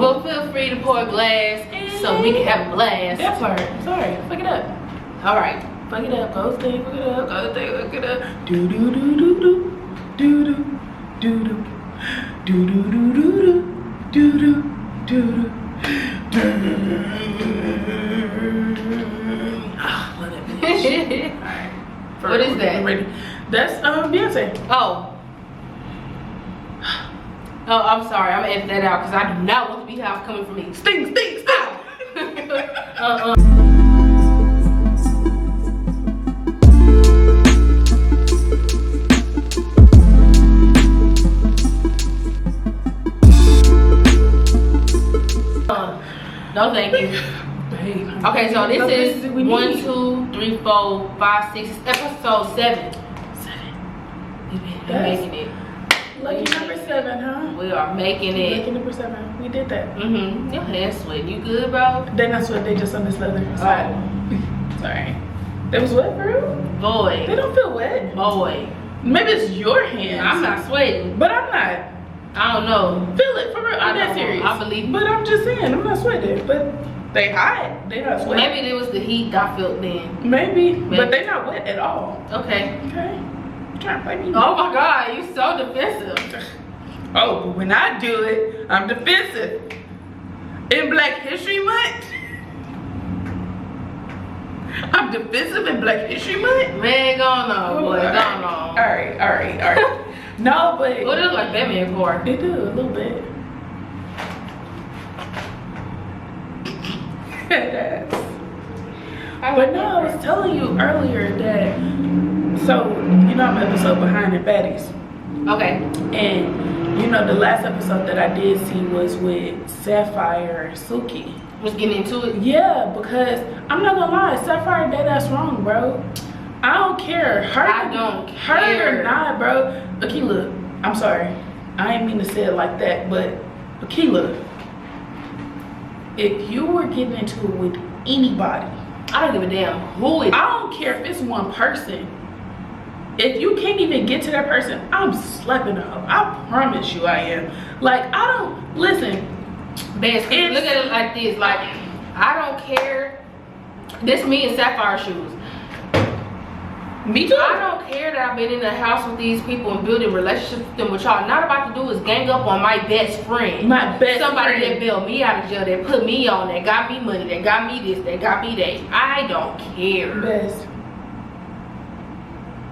Well, feel free to pour a glass so we can have a blast. That part. Sorry, fuck it up. All right. Fuck it up. Go stay. Fuck it up. Go stay. Fuck it up. Do do do do do do do do do do do do do do do do. Ah, love that bitch. Alright. What is that? Ready. That's Beyonce. Oh. Oh, I'm sorry. I'm gonna edit that out because I do not want the beehive coming from me. Stink, stink, stink. No, thank you. Okay, so this is 1, 2, 3, 4, 5, 6, episode 7. We're making it. Lucky number 7, huh? We are making it. Lucky number 7. We did that. Your hands sweating. You good, bro? They're not sweat. They just on this leather. Sorry. Sorry. It was wet, bro? Boy. They don't feel wet. Boy. Maybe it's your hands. I'm not sweating. But I'm not. I don't know. Feel it for real. I'm that serious. I believe you. But I'm just saying, I'm not sweating. But they hot. They not sweating. Maybe it was the heat I felt then. Maybe. But they not wet at all. Okay. Okay. Trying to play me. Oh my God, you so defensive. Oh, but when I do it, I'm defensive. In Black History Month, I'm defensive in Black History Month. Man, go on, boy. Go on. All right. No, but What it look like Batman car? They do a little bit. But no, I was telling you earlier that. So you know I'm an episode behind in Baddies. Okay. And you know the last episode that I did see was with Sapphire and Suki. Was getting into it? Yeah, because I'm not gonna lie, Sapphire that's wrong, bro. I don't care. I don't care. Her or not, bro. Akilah, I'm sorry. I ain't mean to say it like that, but Akilah, if you were getting into it with anybody, I don't give a damn who it is. I don't care if it's one person. If you can't even get to that person, I'm slapping the hoe. I promise you I am. Like, I don't, listen. Look at it like this. Like, I don't care. This me in Sapphire shoes. Me too. I don't care that I've been in the house with these people and building relationships with them. What y'all not about to do is gang up on my best friend. My best Somebody friend. that bailed me out of jail, that put me on, that got me money, that got me this, that got me that. I don't care. Best.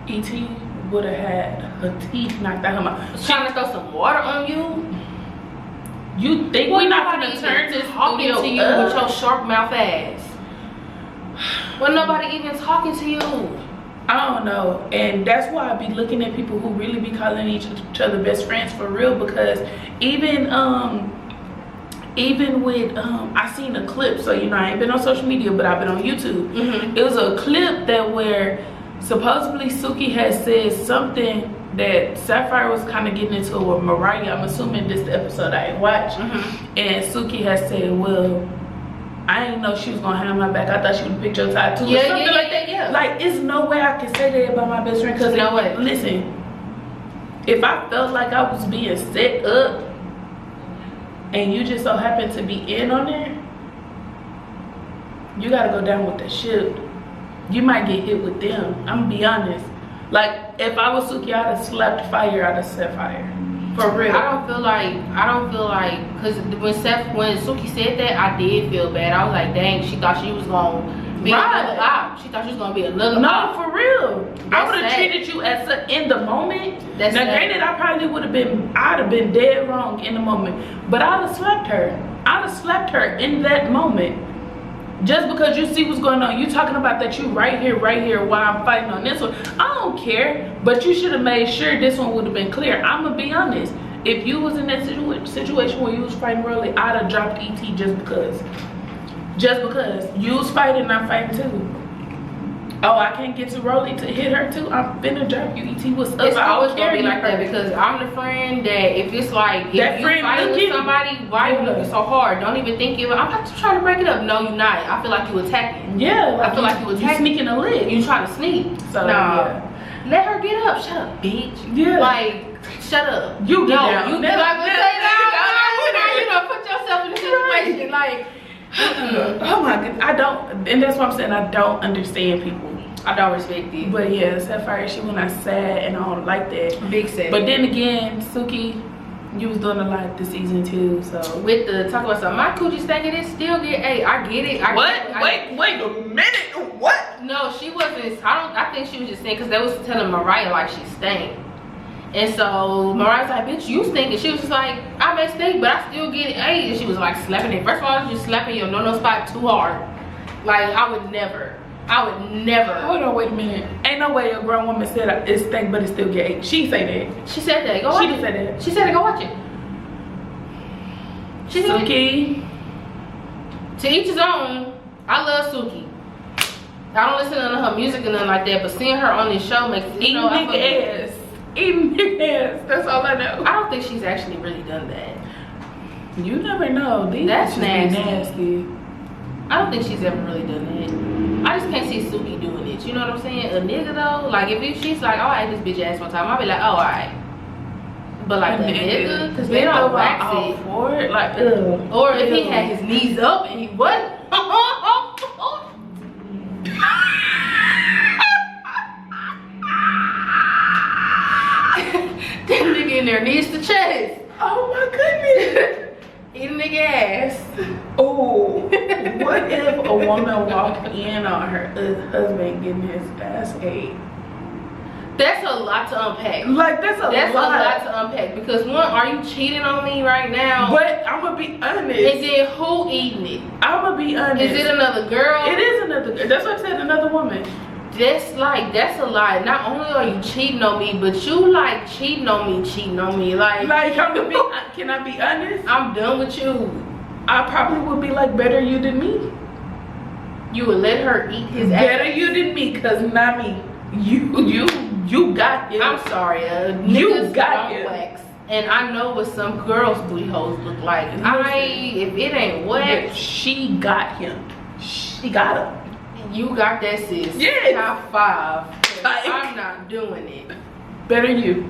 E.T. would have had her teeth knocked out her mouth. Trying to throw some water on you? You think we not gonna turn this talking studio to you up? with your sharp mouth ass? Well, nobody even talking to you. I don't know, and that's why I be looking at people who really be calling each other best friends for real. Because even with I seen a clip. So you know I ain't been on social media, but I've been on YouTube. It was a clip that where supposedly Suki had said something that Sapphire was kind of getting into with Mariah. I'm assuming this the episode I ain't watched. And Suki had said, well, I didn't know she was gonna have my back. I thought she would pick your tattoo or something like that. Yeah. Like, it's no way I can say that about my best friend. Cause no way. Listen, if I felt like I was being set up and you just so happened to be in on there, you gotta go down with the ship. You might get hit with them. I'm gonna be honest. Like, if I was Suki, I'd have slapped fire out of Sapphire. For real. I don't feel like, cause when Suki said that, I did feel bad. I was like, dang, she thought she was gonna be another op. She thought she was gonna be another op. No, for real. I would have sad. treated you as in the moment. That's now, sad. granted, I'd have been dead wrong in the moment, but I'd have slapped her. I'd have slapped her in that moment. Just because you see what's going on, you talking about that you right here while I'm fighting on this one. I don't care, but you should have made sure this one would have been clear. I'm gonna be honest. If you was in that situation where you was fighting Rolly, I'd have dropped ET just because. Just because. You was fighting and I'm fighting too. Oh, I can't get to Rolly to hit her too. I'm finna drop you, ET. What's up? It's always gonna be like that because I'm the friend that if it's like if you fighting with somebody, why you looking so hard? Don't even think I'm not trying to break it up. No, you're not. I feel like you attacking. Yeah, I feel like you attacking. You sneaking a lick. You trying to sneak. So yeah. Let her get up. Shut up, bitch. Yeah. Like, shut up. You get down. You like say that. You know, put yourself in the Like, oh my god, I don't, and that's what I'm saying. I don't understand people. I don't respect it. But yeah, Sapphire, she went out sad, and I don't like that. Big sad. But then again, Suki, you was doing a lot this season too. So with the talk about something, my coochie stinking, it still get. Hey, I get it. Wait a minute. What? No, she wasn't. I think she was just saying because they was telling Mariah like she stank. And so Mariah's like, bitch, you stink. And she was just like, I may stink, but I still get it. Hey, and she was like slapping it. First of all, I was just slapping your no spot too hard. Like, I would never. Hold on, wait a minute. Ain't no way a grown woman said it stink, but it still get ate. She say that. She said that. Go watch it. She didn't say that. She said it. Go watch it. She said Suki. To each his own. I love Suki. I don't listen to none of her music and nothing like that, but seeing her on this show makes eating nigga ass. Eating nigga ass. That's all I know. I don't think she's actually really done that. You never know. That's nasty. I don't think she's ever really done that. I just can't see Suki doing it. You know what I'm saying? A nigga though, like if she's like, oh, I ate this bitch ass one time, I'll be like, oh, alright. But like a nigga, because they don't wax it. For it, like, ugh. Or if he had his knees up and he what? That nigga in there knees to chest. Oh my goodness. Eat a nigga ass. Oh, what if a woman walked in on her husband getting his ass ate? That's a lot to unpack. Like, that's a lot to unpack. Because one, are you cheating on me right now? But I'm gonna be honest. And then who eating it? I'm gonna be honest. Is it another girl? It is another girl. That's what I said, another woman. That's a lie. Not only are you cheating on me, but you like cheating on me. Like can I be honest? I'm done with you. I probably would be like, better you than me. You would let her eat his ass? Better you than me, cause not me. You got him. I'm sorry, you got him. Wax. And I know what some girls' booty holes look like. If it ain't wet, she got him. She got him. You got that, sis. Yes. Top 5. I'm not doing it. Better you.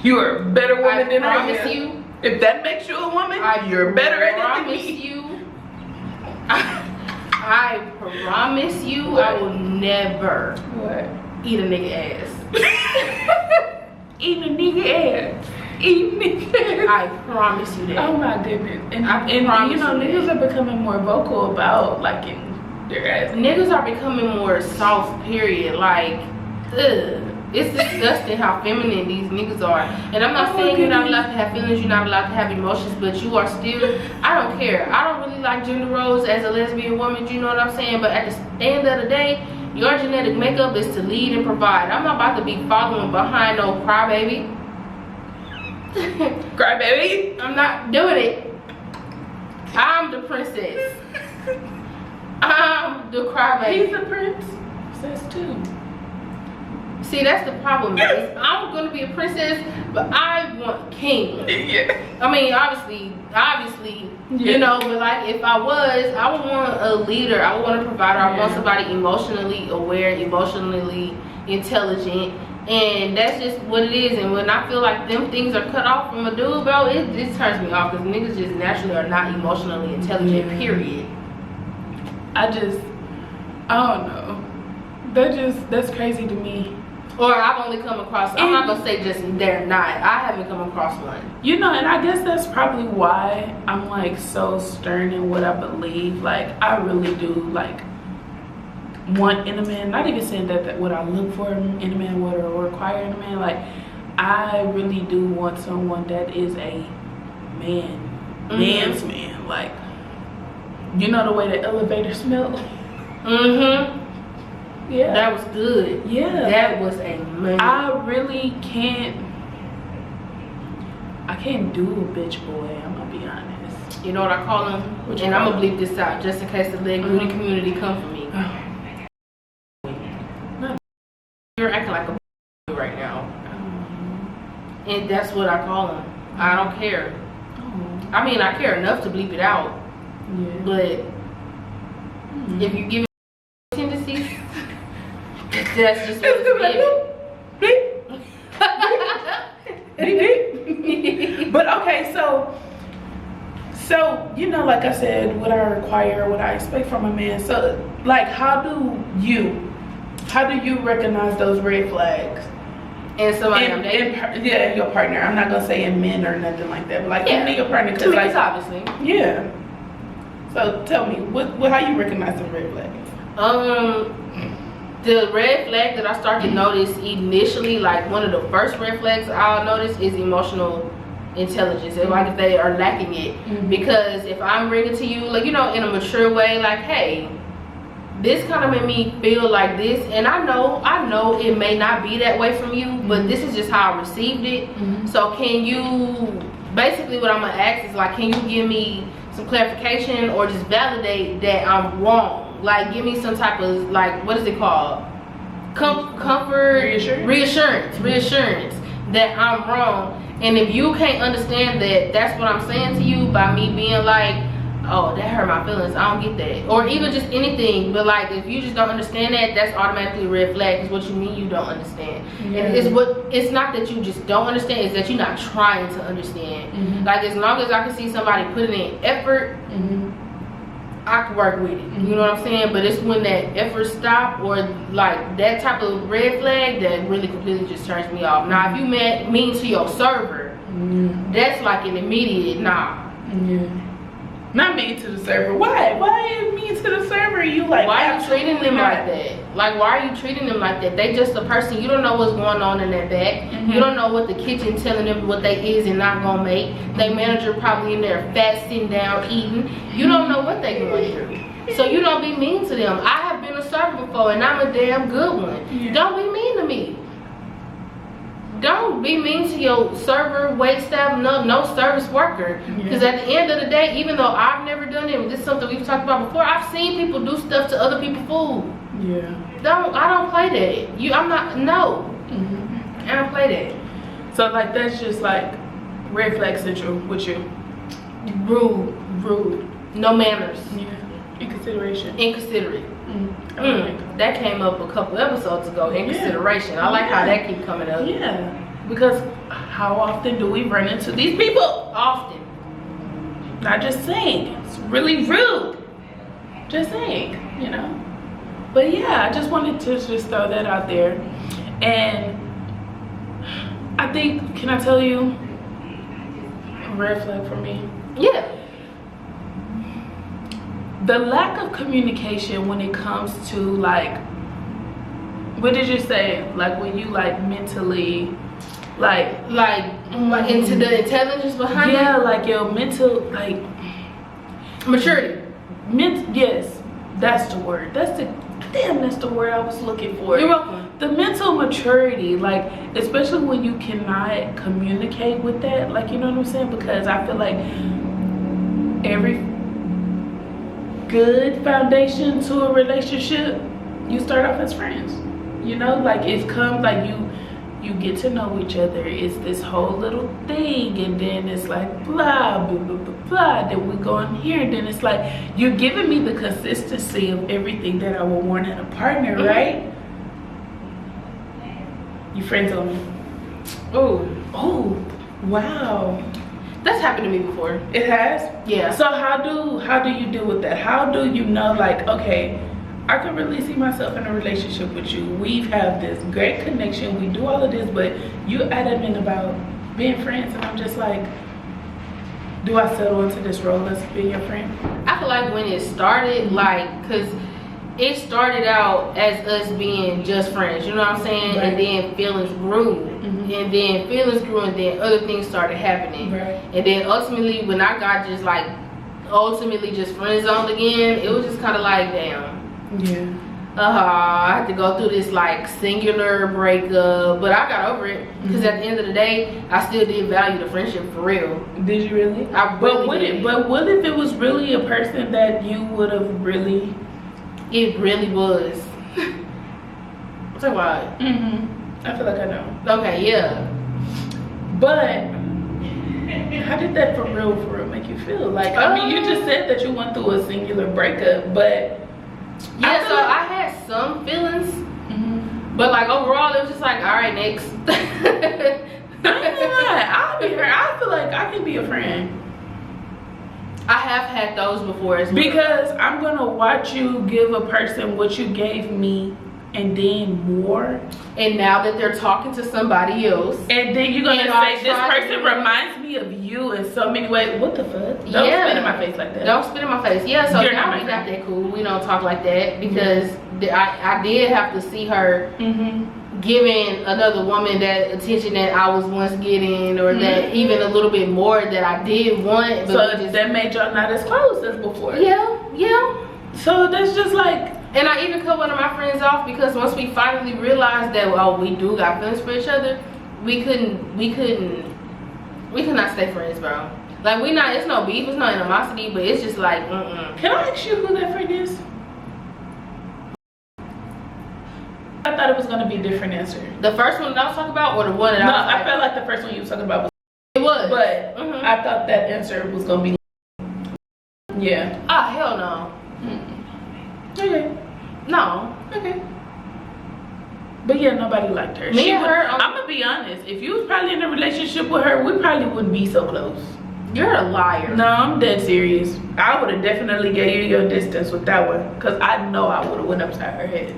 You are a better woman than I am. I promise you. If that makes you a woman, you're better at it than me. I promise you, what? I will never eat a nigga ass. Eat a nigga ass. Eat nigga ass. I promise you that. Oh my goodness. And you know, niggas are becoming more vocal about liking their ass. Niggas are becoming more soft, period. Like, ugh. It's disgusting how feminine these niggas are. And I'm not saying you're not allowed to have feelings, you're not allowed to have emotions, but you are still, I don't care. I don't really like gender roles as a lesbian woman, you know what I'm saying? But at the end of the day, your genetic makeup is to lead and provide. I'm not about to be following behind no crybaby. Crybaby? I'm not doing it. I'm the princess. I'm the crybaby. He's the princess too. See, that's the problem. Is I'm gonna be a princess, but I want king. Yeah. I mean, obviously, yeah. You know, but like if I would want a leader, I would want a provider, I want somebody emotionally aware, emotionally intelligent, and that's just what it is. And when I feel like them things are cut off from a dude, bro, it turns me off because niggas just naturally are not emotionally intelligent, period. I don't know. That's crazy to me. Or I've only come across, I'm not gonna say just they're not. I haven't come across one. You know, and I guess that's probably why I'm like so stern in what I believe. Like, I really do like want in a man, not even saying that what I look for in a man, what I require in a man. Like, I really do want someone that is a man, man's man. Like, you know the way the elevator smell? Yeah. That was good. Yeah. That was a man. I really can't do a bitch boy, I'm gonna be honest. You know what I call him? And I'm gonna bleep this out just in case the leg booty community come for me. You're acting like a right now. And that's what I call him. I don't care. I mean, I care enough to bleep it out. Yeah. But if you give it tendencies, that's just what it's But okay, so So, you know, like I said, what I require, what I expect from a man. So, like, how do you recognize those red flags? And somebody I'm dating? Yeah, your partner. I'm not gonna say in men or nothing like that, but like in your partner, because like obviously. Yeah. So tell me, what how you recognize the red flags? The red flag that I started to notice initially, like one of the first red flags I'll notice is emotional intelligence. And like if they are lacking it, because if I'm bringing to you, like, you know, in a mature way, like, hey, this kind of made me feel like this, and I know it may not be that way from you, but this is just how I received it. So can you, basically what I'm gonna ask is like, can you give me some clarification or just validate that I'm wrong? Like, give me some type of, like, what is it called? Comfort, reassurance that I'm wrong. And if you can't understand that that's what I'm saying to you by me being like, oh, that hurt my feelings, I don't get that, or even just anything, but like if you just don't understand that, that's automatically a red flag. Is what you mean you don't understand. And it's not that you just don't understand, it's that you're not trying to understand. Like, as long as I can see somebody putting in effort, I can work with it. You know what I'm saying? But it's when that effort stop, or like that type of red flag, that really completely just turns me off. Now if you mean to your server, that's like an immediate nah. Not mean to the server. Why? Why is mean to the server? You like? Why are you treating them like that? Like, why are you treating them like that? They just a person. You don't know what's going on in their back. You don't know what the kitchen telling them what they is and not gonna make. They manager probably in there fat, sitting down, eating. You don't know what they going through. So you don't be mean to them. I have been a server before, and I'm a damn good one. Don't be mean to me. Don't be mean to your server, wait staff, no service worker. Because at the end of the day, even though I've never done it, this is something we've talked about before, I've seen people do stuff to other people's food. I don't play that. I don't play that. So like, that's just like red flag central with you. Rude. No manners. Inconsiderate. That came up a couple episodes ago. Inconsideration. I like how that keep coming up. Because how often do we run into these people? Often. Not just saying, it's really rude. Just saying, you know. But yeah, I just wanted to just throw that out there. And I think, can I tell you a red flag for me? Yeah. The lack of communication when it comes to, like, what did you say? Like, when you like mentally, like into the intelligence behind it? Yeah, like your mental, like, maturity. Yes, that's the word. That's the word I was looking for. You're welcome. The mental maturity, like, especially when you cannot communicate with that, like, you know what I'm saying? Because I feel like every good foundation to a relationship, you start off as friends. You know, like, it's come, like, you get to know each other. It's this whole little thing, and then it's like blah blah blah blah blah. Then we go in here, and then it's like you're giving me the consistency of everything that I would want in a partner, right? You friends on me. Oh, wow. That's happened to me before. It has? Yeah. So how do you deal with that? How do you know, like, okay, I can really see myself in a relationship with you. We've had this great connection. We do all of this, but you adamant about being friends, and I'm just like, do I settle into this role as being your friend? I feel like when it started, like, cause it started out as us being just friends, you know what I'm saying? Right. And then feelings grew. And then feelings grew, and then other things started happening. Right. And then ultimately, when I got just like, just friend zoned again, it was just kind of like, damn. Yeah. I had to go through this like singular breakup, but I got over it because at the end of the day, I still did value the friendship for real. Did you really? I really did. But what if it was really a person that you would have really? It really was. Talk about it. I feel like I know. Okay, yeah. But how did that for real make you feel? Like, I mean, you just said that you went through a singular breakup, but yeah, so I had some feelings, but like overall, it was just like, all right, next. I ain't gonna lie, I feel like I can be a friend. I have had those before as well. Because I'm gonna watch you give a person what you gave me and then more. And now that they're talking to somebody else. And then you're gonna say this person reminds me of you in so many ways. What the fuck? Don't spit in my face like that. Don't spit in my face. Yeah, so You're now we not that cool. We don't talk like that because I did have to see her giving another woman that attention that I was once getting, or that even a little bit more that I did want. But so that made y'all not as close as before. Yeah. So that's just like. And I even cut one of my friends off because once we finally realized that we do got feelings for each other, we could not stay friends, bro. Like it's no beef, it's no animosity, but it's just like Can I ask you who that friend is? I thought it was gonna be a different answer. The first one that I was talking about, or the one that I felt like the first one you was talking about was. It was. But I thought that answer was gonna be. Yeah. Oh hell no. Okay. No. Okay. But yeah, nobody liked her. Me and her. I'm gonna be honest. If you was probably in a relationship with her, we probably wouldn't be so close. You're a liar. No, I'm dead serious. I would have definitely gave you your distance with that one, cause I know I would have went upside her head.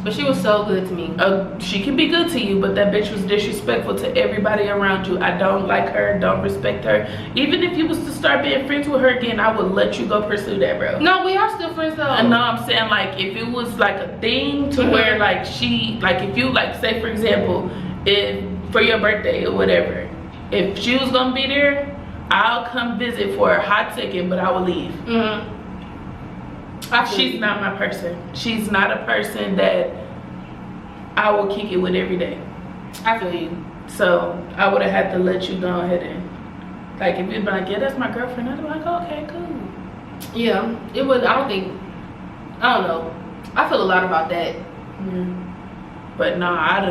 But she was so good to me. She can be good to you, but that bitch was disrespectful to everybody around you. I don't like her, don't respect her. Even if you was to start being friends with her again, I would let you go pursue that, bro. No, we are still friends though. I know, I'm saying, like, if it was like a thing to where like if you like, say for example, if for your birthday or whatever, if she was gonna be there, I'll come visit for a hot second, but I will leave. She's not my person. She's not a person that I will kick it with every day. I feel you. So I would have had to let you go ahead and, like, if you'd been like, yeah, that's my girlfriend, I'd be like, okay, cool. Yeah, it would. I don't know. I feel a lot about that. But no, I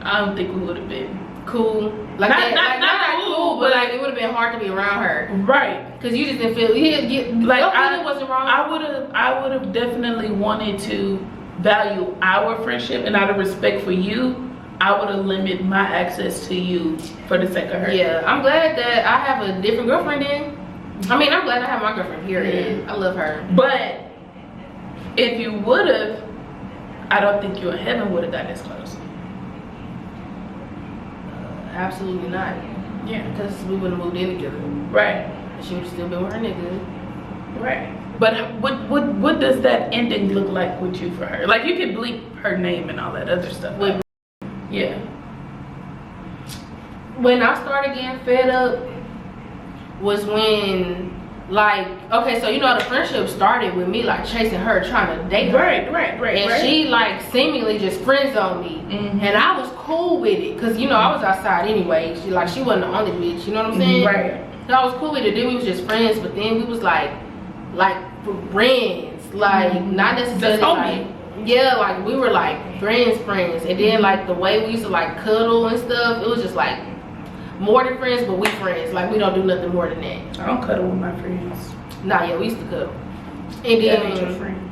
don't think we would have been cool. Like not cool, but like it would have been hard to be around her. Right. Cause you just didn't feel like I wasn't wrong. I would have definitely wanted to value our friendship, and out of respect for you, I would have limited my access to you for the sake of her. Yeah, I'm glad that I have a different girlfriend then. I mean, I'm glad I have my girlfriend, period. I love her. But if you would have, I don't think you and Heaven would have got this close. Absolutely not. Yeah. Because we would have moved in together. Right. She would have still been with her nigga. Right. But what does that ending look like with you for her? Like, you can bleep her name and all that other stuff. Yeah. When I started getting fed up was when, like, okay, so you know the friendship started with me like chasing her, trying to date her. Right. And she like seemingly just friend zoned me. And I was cool with it, cause you know I was outside anyway. She wasn't the only bitch, you know what I'm saying? Right. So I was cool with it. Then we was just friends, but then we was like friends, like not necessarily like, yeah, like we were like friends. And then like the way we used to like cuddle and stuff, it was just like more than friends, but we friends. Like we don't do nothing more than that. I don't cuddle with my friends. Nah, yeah, we used to cuddle. And then ain't your friend.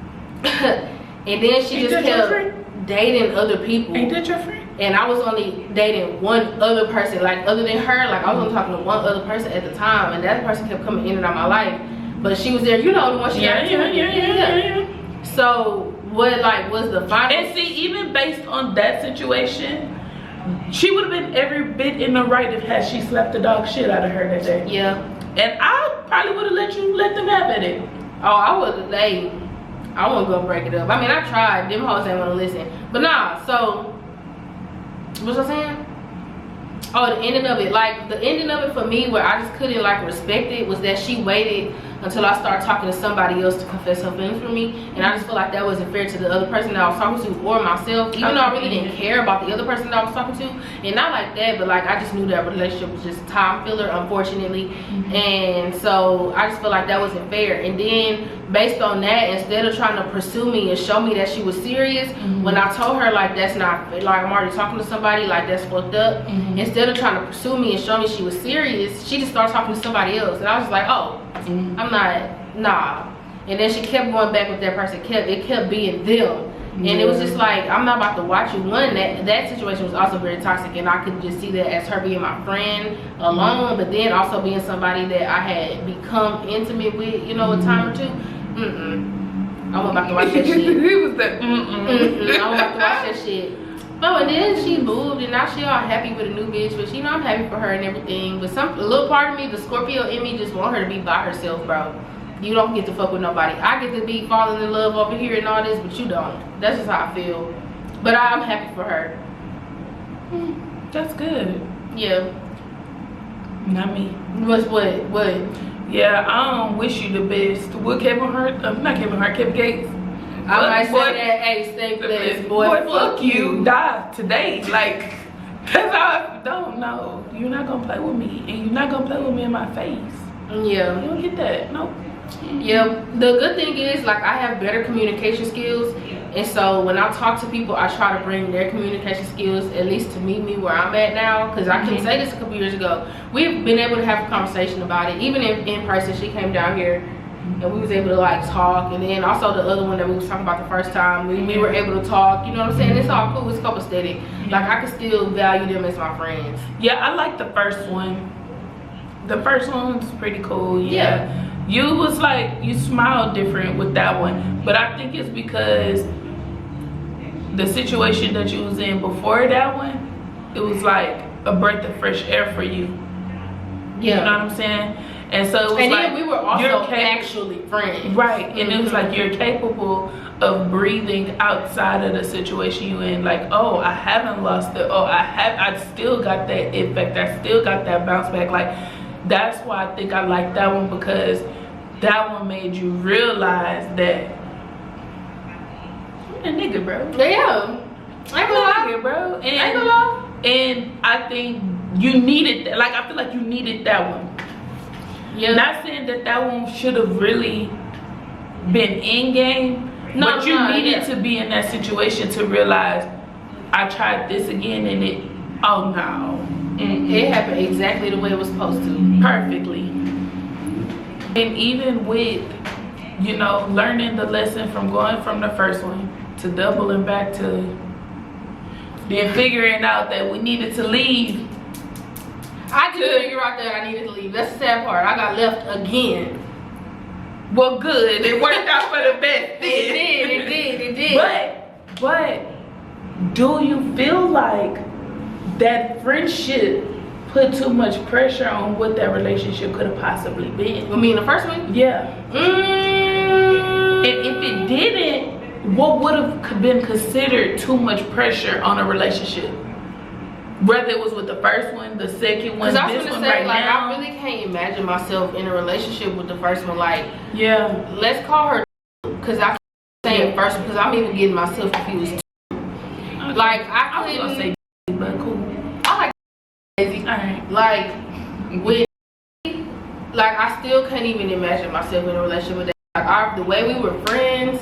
And then she just kept dating other people. Ain't that your friend? And I was only dating one other person, like other than her. Like I was only talking to one other person at the time, and that person kept coming in and out of my life. But she was there, you know, the one she got. Yeah. So what like was the final? And see, even based on that situation, she would have been every bit in the right if had she slapped the dog shit out of her that day. Yeah. And I probably would have let them have at it. Oh, I would. I wouldn't go break it up. I mean, I tried. Them hoes ain't want to listen. But nah. So what was I saying? Oh, the ending of it. Like the ending of it for me, where I just couldn't like respect it, was that she waited until I started talking to somebody else to confess her feelings for me, and I just feel like that wasn't fair to the other person that I was talking to or myself, even though I really didn't care about the other person that I was talking to. And not like that, but like I just knew that relationship was just a time filler, unfortunately. And so I just feel like that wasn't fair. And then based on that, instead of trying to pursue me and show me that she was serious, when I told her like that's not, like I'm already talking to somebody, like that's fucked up, instead of trying to pursue me and show me she was serious, she just started talking to somebody else. And I was like, oh, I'm not, nah. and then she kept going back with that person. It kept being them. And it was just like, I'm not about to watch you. One, that situation was also very toxic, and I could just see that as her being my friend alone, but then also being somebody that I had become intimate with, you know, a time or two. I'm about to watch that shit. He was like, I'm about to watch that shit. No, and then she moved, and now she all happy with a new bitch, but you know, I'm happy for her and everything. But a little part of me, the Scorpio in me, just want her to be by herself, bro. You don't get to fuck with nobody. I get to be falling in love over here and all this, but you don't. That's just how I feel. But I'm happy for her. That's good. Yeah. Not me. What? Yeah, I don't wish you the best. What Kevin Hart? Not Kevin Hart, Kevin Gates. I might say that, hey, stay blessed, boy. Fuck you. Die today. Like, cause I don't know. You're not gonna play with me, and you're not gonna play with me in my face. Yeah. You don't get that. Nope. Yeah, the good thing is, like, I have better communication skills, and so when I talk to people, I try to bring their communication skills at least to meet me where I'm at now, because I can say this a couple years ago, we've been able to have a conversation about it. Even in person, she came down here and we was able to like talk, and then also the other one that we was talking about the first time, we were able to talk, you know what I'm saying? It's all cool, it's copacetic. Like, I can still value them as my friends. Yeah, I like the first one. The first one's pretty cool. Yeah. You was like, you smiled different with that one, but I think it's because the situation that you was in before that one, it was like a breath of fresh air for you. Yeah. You know what I'm saying? And so it was, and like, then we were also actually friends. Right. And it was like, you're capable of breathing outside of the situation you in. Like, oh, I haven't lost it. Oh, I still got that effect. I still got that bounce back. Like, that's why I think I like that one, because that one made you realize that you're a nigga, bro. Yeah. I ain't gonna lie, bro. And, I ain't gonna lie. And I think you needed that. Like, I feel like you needed that one. Yeah. Not saying that one should have really been in game, but you needed to be in that situation to realize, I tried this again and it, oh no. It happened exactly the way it was supposed to. Perfectly. And even with, you know, learning the lesson from going from the first one to doubling back to then figuring out that we needed to leave. I did figure out that I needed to leave. That's the sad part. I got left again. Well, good. It worked out for the best. It did. But do you feel like that friendship put too much pressure on what that relationship could have possibly been? You mean the first one? Yeah. And if it didn't, what would have been considered too much pressure on a relationship? Whether it was with the first one, the second one, this one right now. I really can't imagine myself in a relationship with the first one. Like, yeah, let's call her, because I can't say first, because I'm even getting myself confused. Okay. Like, I was gonna say, but cool. I like crazy. Alright. Like, with, like, I still can't even imagine myself in a relationship with that. Like, the way we were friends,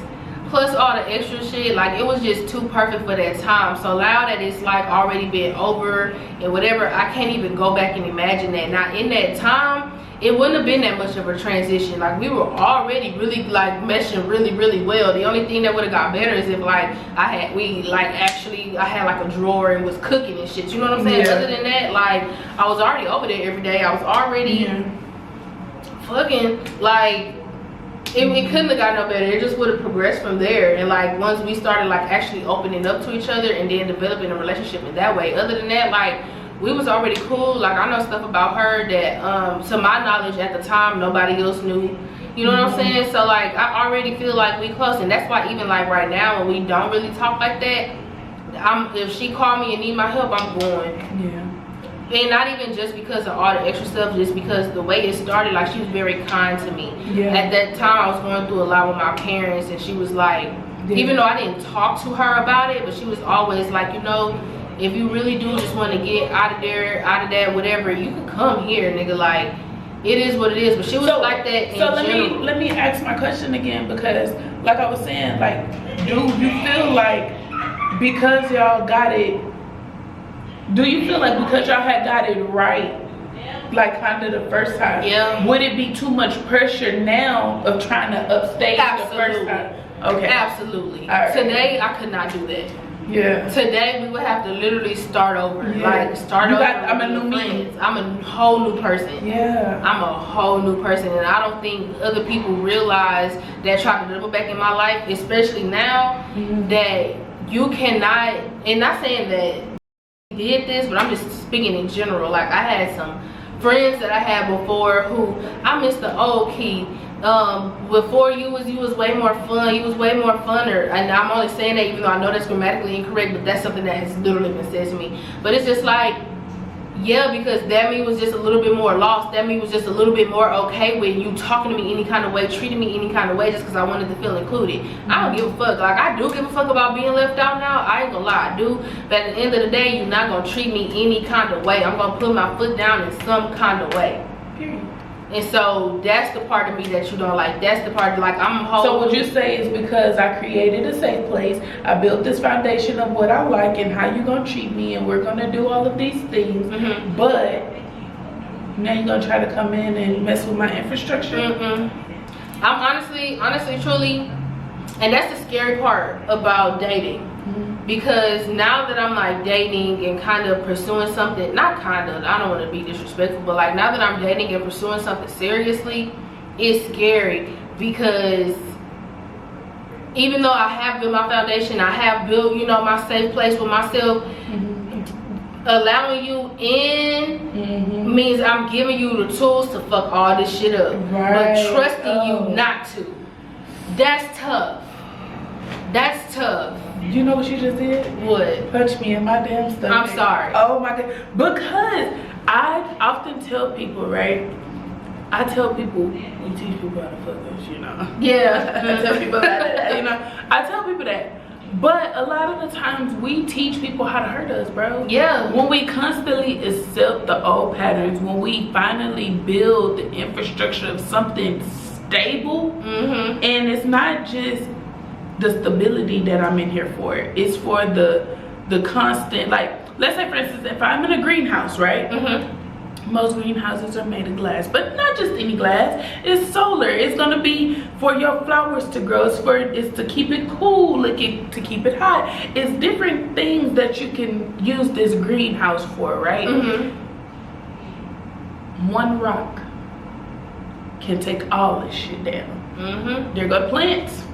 plus all the extra shit, like, it was just too perfect for that time. So now that it's like already been over and whatever, I can't even go back and imagine that. Now in that time, it wouldn't have been that much of a transition. Like, we were already really like meshing really well. The only thing that would have got better is if like I had like a drawer and was cooking and shit, you know what I'm saying? Other than that, like, I was already over there every day. I was already fucking, like, it couldn't have got no better. It just would have progressed from there. And like, once we started like actually opening up to each other and then developing a relationship in that way. Other than that, like, we was already cool. Like, I know stuff about her that to my knowledge at the time nobody else knew, you know what I'm saying? So like, I already feel like we close. And that's why even like right now when we don't really talk like that, if she called me and need my help, I'm going. Yeah. And not even just because of all the extra stuff, just because the way it started, like, she was very kind to me. Yeah. At that time, I was going through a lot with my parents, and she was like, even though I didn't talk to her about it, but she was always like, you know, if you really do just want to get out of there, out of that, whatever, you can come here, nigga. Like, it is what it is. But she was like that in general. let me ask my question again, because like I was saying, like, do you feel like because y'all got it, do you feel like because y'all had got it right like kind of the first time. Yeah. Would it be too much pressure now of trying to upstage the first time? Okay. Absolutely. Right. Today I could not do that. Yeah. Today we would have to literally start over. Yeah. Like start over. I'm a new me. I'm a whole new person. Yeah. I'm a whole new person, and I don't think other people realize that trying to double back in my life, especially now, that you cannot. And not saying that I did this, but I'm just speaking in general. Like I had some friends that I had before who I miss the old Key. Before you was way more fun. You was way more funner, and I'm only saying that even though I know that's grammatically incorrect, but that's something that has literally been said to me. But it's just like, yeah, because that me was just a little bit more lost. That me was just a little bit more okay with you talking to me any kind of way, treating me any kind of way, just because I wanted to feel included. I don't give a fuck. Like I do give a fuck about being left out now. I ain't gonna lie, I do. But at the end of the day, you're not gonna treat me any kind of way. I'm gonna put my foot down in some kind of way. Period. And so that's the part of me that you don't like. That's the part like I'm whole. So what you say is because I created a safe place, I built this foundation of what I like and how you gonna treat me, and we're gonna do all of these things. But now you're gonna try to come in and mess with my infrastructure. I'm honestly, truly, and that's the scary part about dating. Because now that I'm like dating and kind of pursuing something, not kind of, I don't want to be disrespectful, but like now that I'm dating and pursuing something seriously, it's scary. Because even though I have built my foundation, I have built, you know, my safe place with myself, allowing you in means I'm giving you the tools to fuck all this shit up. But trusting you not to, that's tough. That's tough. You know what you just did? What? Punch me in my damn stomach. I'm sorry. Oh my God. Because I often tell people, right? I tell people, we teach people how to fuck us, you know? Yeah. I tell people that, you know? I tell people that. But a lot of the times we teach people how to hurt us, bro. Yeah. When we constantly accept the old patterns, when we finally build the infrastructure of something stable, and it's not just the stability that I'm in here for. It's for the constant, like, let's say for instance, if I'm in a greenhouse, right? Most greenhouses are made of glass, but not just any glass. It's solar. It's gonna be for your flowers to grow. It's to keep it cool, to keep it hot. It's different things that you can use this greenhouse for, right? One rock can take all this shit down. There go plants.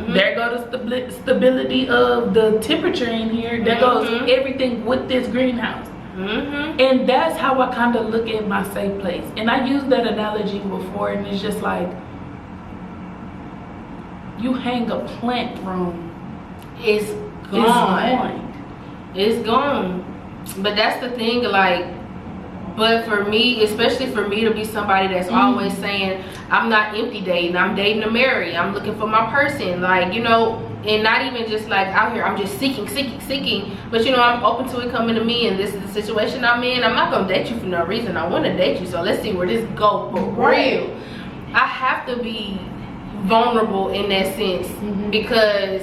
There goes the stability of the temperature in here. There goes everything with this greenhouse. And that's how I kind of look at my safe place. And I used that analogy before, and it's just like, you hang a plant room, it's gone. It's gone. But that's the thing, like, but for me, especially for me to be somebody that's always saying, I'm not empty dating, I'm dating to marry, I'm looking for my person, like, you know, and not even just like out here, I'm just seeking, but you know, I'm open to it coming to me, and this is the situation I'm in. I'm not gonna date you for no reason. I want to date you, so let's see where this goes for real. I have to be vulnerable in that sense, because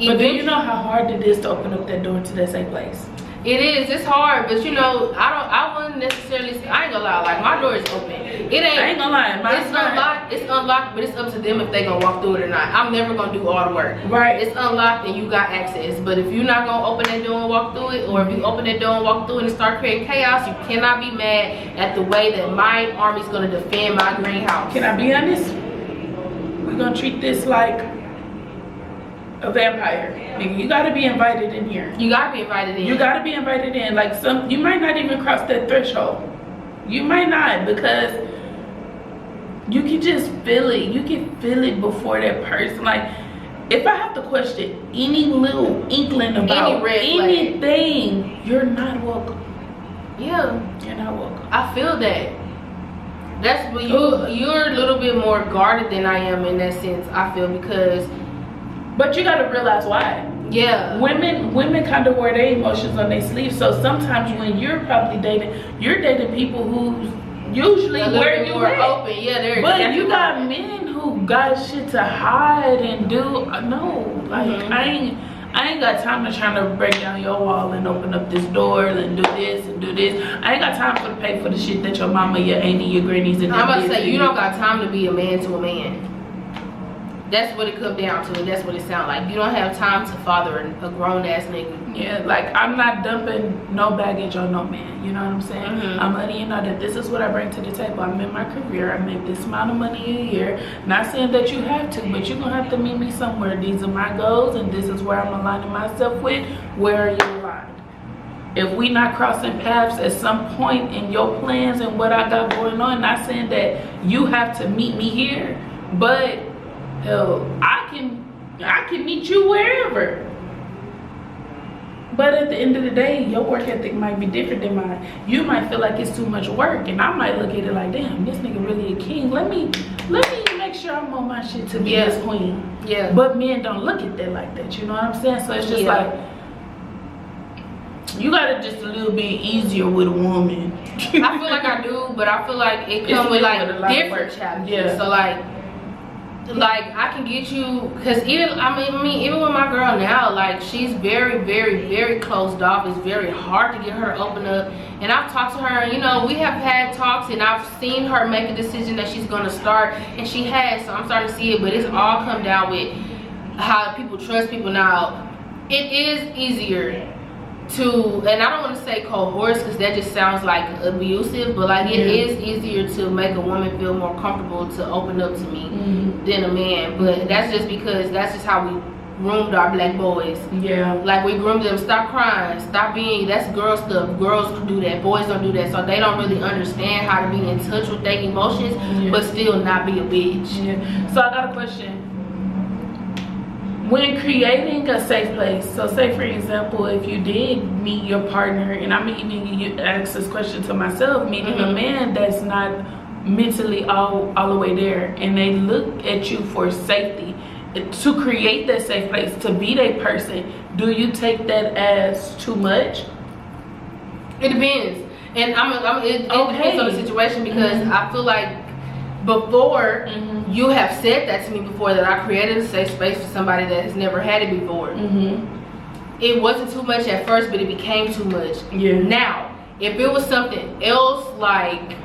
but do you know how hard it is to open up that door to that safe place? It is. It's hard, but you know, I wouldn't necessarily say, I ain't gonna lie, like my door is open. It ain't. I ain't gonna lie. It's unlocked. It's unlocked, but it's up to them if they gonna walk through it or not. I'm never gonna do all the work. Right. It's unlocked and you got access. But if you're not gonna open that door and walk through it, or if you open that door and walk through it and start creating chaos, you cannot be mad at the way that my army's gonna defend my greenhouse. Can I be honest? We're gonna treat this like a vampire. Nigga, you gotta be invited in here. You gotta be invited in. You gotta be invited in. Like, you might not even cross that threshold. You might not, because you can just feel it. You can feel it before that person. Like, if I have to question any little inkling about anything, you're not welcome. Yeah. You're not welcome. I feel that. That's what you're a little bit more guarded than I am in that sense, I feel, because. But you gotta realize why. Yeah. Women kind of wear their emotions on their sleeves. So sometimes when you're probably dating, you're dating people who's usually where you are open. Yeah, they're. But you got men who got shit to hide and do. No, like I I ain't got time to try to break down your wall and open up this door and do this and do this. I ain't got time to pay for the shit that your mama, your auntie, your grannies and I'm about to say, you don't got time to be a man to a man. That's what it comes down to, and that's what it sounds like. You don't have time to father a grown-ass nigga. Yeah, like, I'm not dumping no baggage on no man, you know what I'm saying? I'm letting you know that this is what I bring to the table. I'm in my career, I make this amount of money a year. Not saying that you have to, but you're gonna have to meet me somewhere. These are my goals, and this is where I'm aligning myself with. Where are you aligned? If we not crossing paths at some point in your plans and what I got going on, not saying that you have to meet me here, but hell, I can meet you wherever. But at the end of the day, your work ethic might be different than mine. You might feel like it's too much work, and I might look at it like, damn, this nigga really a king. Let me make sure I'm on my shit to be his queen. Yeah. But men don't look at that like that. You know what I'm saying? So it's just like, you gotta just a little bit easier with a woman. I feel like I do, but I feel like it comes with like different challenges. Yeah. So like I can get you, because even even with my girl now, like she's very, very, very closed off. It's very hard to get her to open up, and I've talked to her, and you know, we have had talks, and I've seen her make a decision that she's going to start, and she has. So I'm starting to see it, but it's all come down with how people trust people now. It is easier to, and I don't want to say coerce because that just sounds like abusive, but like it is easier to make a woman feel more comfortable to open up to me than a man. But that's just because that's just how we groomed our black boys. Yeah, like we groomed them, stop crying, stop being, that's girl stuff. Girls do that, boys don't do that, so they don't really understand how to be in touch with their emotions but still not be a bitch. So I got a question. When creating a safe place, so say for example, if you did meet your partner, and I'm even you ask this question to myself, meeting a man that's not mentally all the way there, and they look at you for safety, to create that safe place, to be that person, do you take that as too much? It depends, and it depends on the situation, because I feel like before you have said that to me before, that I created a safe space for somebody that has never had it before. It wasn't too much at first, but it became too much. Now if it was something else, like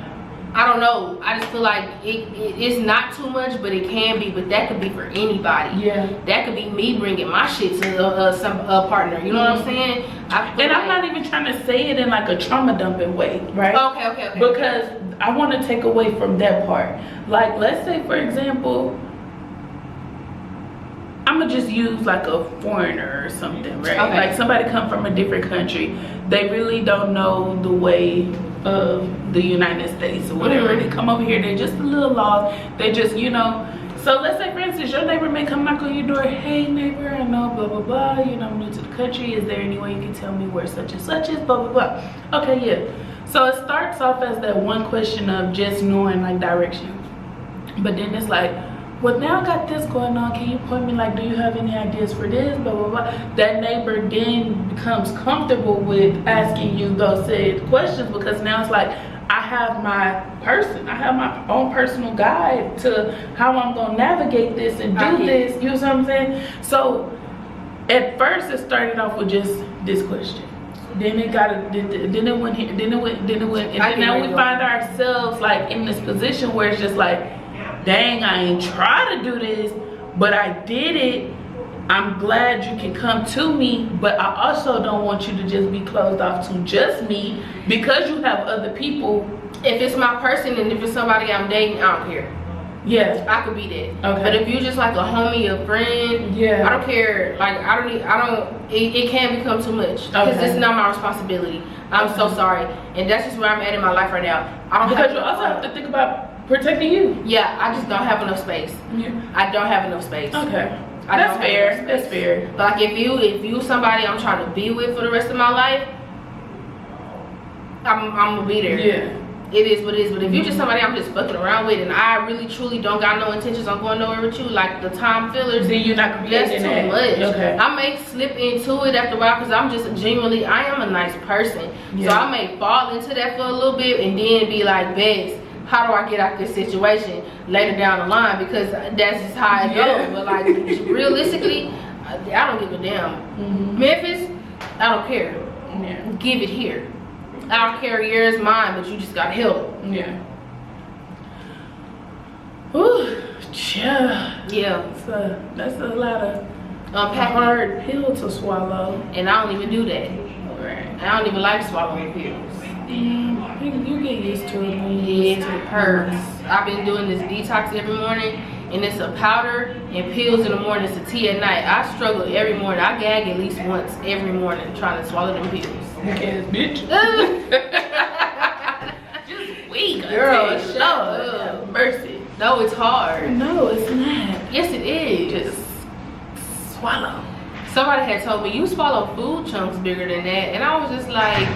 I don't know, I just feel like it's not too much, but it can be. But that could be for anybody. That could be me bringing my shit to some partner, you know what I'm saying? And I'm not even trying to say it in like a trauma dumping way, right? Okay. Because I want to take away from that part. Like, let's say for example, I'm gonna just use like a foreigner or something, right? Like somebody come from a different country, they really don't know the way of the United States or whatever. They come over here, they're just a little lost, they just, you know. So let's say for instance, your neighbor may come knock on your door, hey neighbor, I know blah blah blah, you know, I'm new to the country, is there any way you can tell me where such and such is, blah blah blah. Okay, yeah. So it starts off as that one question of just knowing like direction, but then it's like, well, now I got this going on, can you point me, like, do you have any ideas for this, blah blah blah. That neighbor then becomes comfortable with asking you those said questions, because now it's like, I have my own personal guide to how I'm gonna navigate this and do this, you know what I'm saying? So at first it started off with just this question, then it went here, then it went, and then now we find ourselves like in this position where it's just like, dang, I ain't trying to do this, but I did it. I'm glad you can come to me, but I also don't want you to just be closed off to just me, because you have other people. If it's my person and if it's somebody I'm dating, I don't care. Yes, I could be that. But if you just like a homie, a friend, I don't care. Like it can become too much, because it's not my responsibility. I'm so sorry, and that's just where I'm at in my life right now. Because you also have to think about protecting you. Yeah, I just don't have enough space. I don't have enough space. That's fair. That's fair. But like if you somebody I'm trying to be with for the rest of my life, I'm gonna be there. It is what it is. But if you're just somebody I'm just fucking around with, and I really truly don't got no intentions on going nowhere with you, like the time fillers, then you're not creating that's too much. I may slip into it after a while, because I'm just genuinely, I am a nice person. So I may fall into that for a little bit and then be like, Bess, how do I get out this situation later down the line? Because that's just how it goes. But like realistically, I don't give a damn. Memphis, I don't care. Yeah. Give it here. I don't care, yours, mine, but you just got help. Yeah. Ooh, yeah. That's a lot of hard pill to swallow. And I don't even do that. Right. I don't even like swallowing pills. You get used to it. It hurts. I've been doing this detox every morning, and it's a powder and pills in the morning. It's a tea at night. I struggle every morning. I gag at least once every morning trying to swallow them pills. Ass bitch. Just weak. Girl, shut up. Mercy. No, it's hard. No, it's not. Yes, it is. Just swallow. Somebody had told me you swallow food chunks bigger than that, and I was just like,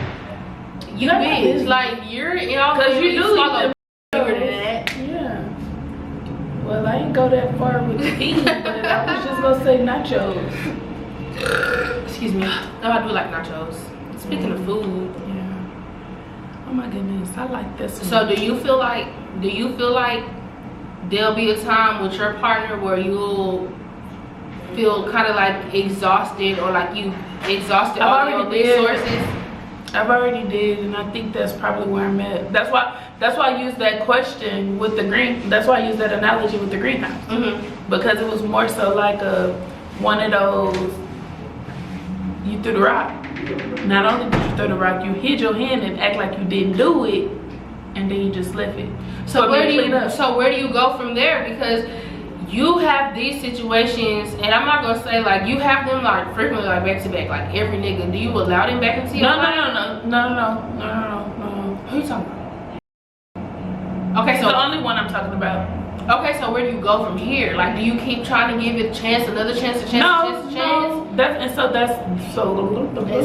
you That bitch, is- like you're in all Cause you do swallow eat bigger than that. Yeah. Well, I ain't go that far with the eating, but I was just gonna say nachos. Excuse me. No, I do like nachos. Speaking of food. Yeah. Oh my goodness, I like this one. So do you feel like there'll be a time with your partner where you'll feel kind of like exhausted, or like you exhausted all your resources? I've already did, and I think that's probably where I'm at. That's why I used that question with the green. That's why I used that analogy with the greenhouse, because it was more so like one of those. You threw the rock. Not only did you throw the rock, you hid your hand and act like you didn't do it, and then you just left it. So where do you go from there? Because you have these situations, and I'm not gonna say like you have them like frequently, like back to back, like every nigga. Do you allow them back into your life? No. Who you talking about? Okay, so the only one I'm talking about. Okay, so where do you go from here? Like, do you keep trying to give it a chance, another chance, a chance, a chance? So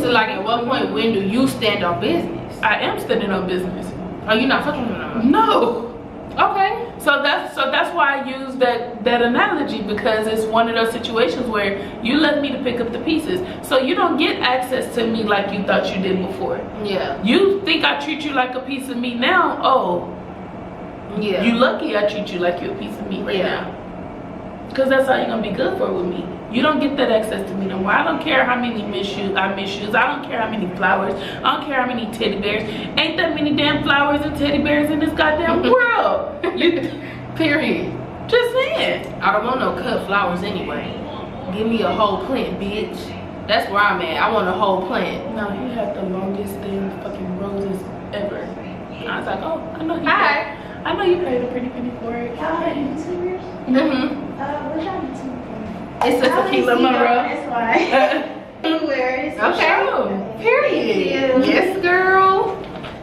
like, at what point, when do you stand on business? I am standing on business. Are you not fucking with him? No. Okay. So that's why I use that analogy, because it's one of those situations where you left me to pick up the pieces. So you don't get access to me like you thought you did before. Yeah. You think I treat you like a piece of meat now? Oh. Yeah. You lucky I treat you like you're a piece of meat right now. Because that's all you're gonna be good for with me. You don't get that access to me no more. I don't care how many I miss you. I don't care how many flowers. I don't care how many teddy bears. Ain't that many damn flowers and teddy bears in this goddamn world. Period. Just saying. I don't want no cut flowers anyway. Give me a whole plant, bitch. That's where I'm at. I want a whole plant. No, he had the longest damn fucking roses ever. And I was like, oh, I know he Hi. I know you paid a pretty penny for it. YouTubers? What's y'all YouTube? It's a Akilah Monroe. That's why. Anywhere. Okay. Period. Yes, girl.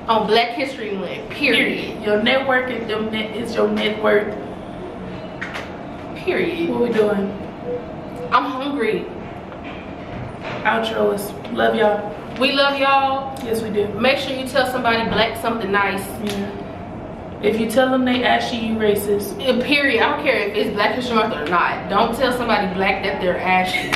On Black History Month. Period. Your network is your net worth. Period. What we doing? I'm hungry. Outro us. Love y'all. We love y'all. Yes, we do. Make sure you tell somebody black something nice. Yeah. If you tell them they ashy, you racist. Period. I don't care if it's Black History Month or not. Don't tell somebody black that they're ashy.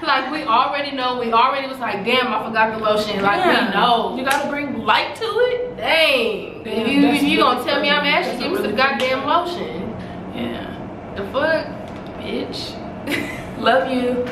Like, we already know. We already was like, damn, I forgot the lotion. Like, we know. You gotta bring light to it. Dang. Damn, if you gonna tell me I'm ashy, give me some goddamn lotion. Yeah. The fuck? Bitch. Love you.